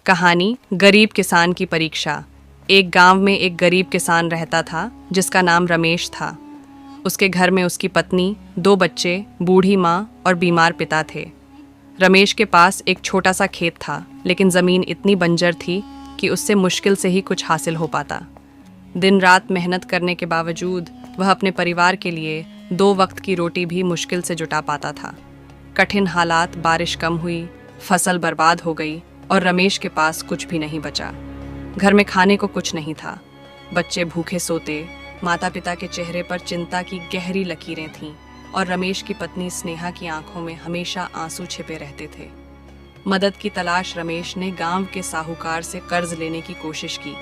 कहानी गरीब किसान की परीक्षा। एक गांव में एक गरीब किसान रहता था जिसका नाम रमेश था। उसके घर में उसकी पत्नी, 2 बच्चे, बूढ़ी माँ और बीमार पिता थे। रमेश के पास एक छोटा सा खेत था, लेकिन ज़मीन इतनी बंजर थी कि उससे मुश्किल से ही कुछ हासिल हो पाता। दिन रात मेहनत करने के बावजूद वह अपने परिवार के लिए 2 वक्त की रोटी भी मुश्किल से जुटा पाता था। कठिन हालात, बारिश कम हुई, फसल बर्बाद हो गई और रमेश के पास कुछ भी नहीं बचा। घर में खाने को कुछ नहीं था। बच्चे भूखे सोते, माता पिता के चेहरे पर चिंता की गहरी लकीरें थीं और रमेश की पत्नी स्नेहा की आंखों में हमेशा आंसू छिपे रहते थे। मदद की तलाश रमेश ने गांव के साहूकार से कर्ज लेने की कोशिश की,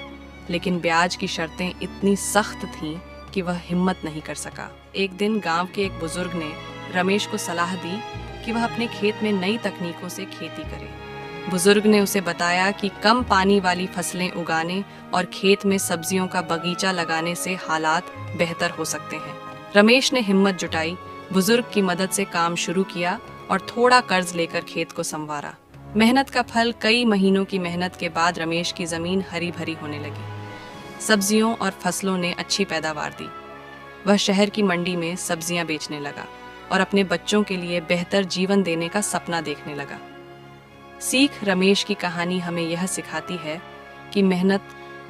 लेकिन ब्याज की शर्तें इतनी सख्त थीं कि वह हिम्मत नहीं कर सका। एक दिन गांव के एक बुजुर्ग ने रमेश को सलाह दी कि वह अपने खेत में नई तकनीकों से खेती करे। बुजुर्ग ने उसे बताया कि कम पानी वाली फसलें उगाने और खेत में सब्जियों का बगीचा लगाने से हालात बेहतर हो सकते हैं। रमेश ने हिम्मत जुटाई, बुजुर्ग की मदद से काम शुरू किया और थोड़ा कर्ज लेकर खेत को संवारा। मेहनत का फल, कई महीनों की मेहनत के बाद रमेश की जमीन हरी भरी होने लगी। सब्जियों और फसलों ने अच्छी पैदावार दी। वह शहर की मंडी में सब्जियां बेचने लगा और अपने बच्चों के लिए बेहतर जीवन देने का सपना देखने लगा। सीख रमेश की कहानी हमें यह सिखाती है कि मेहनत,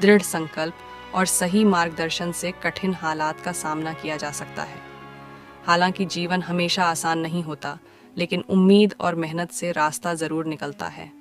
दृढ़ संकल्प और सही मार्गदर्शन से कठिन हालात का सामना किया जा सकता है। हालांकि जीवन हमेशा आसान नहीं होता, लेकिन उम्मीद और मेहनत से रास्ता जरूर निकलता है।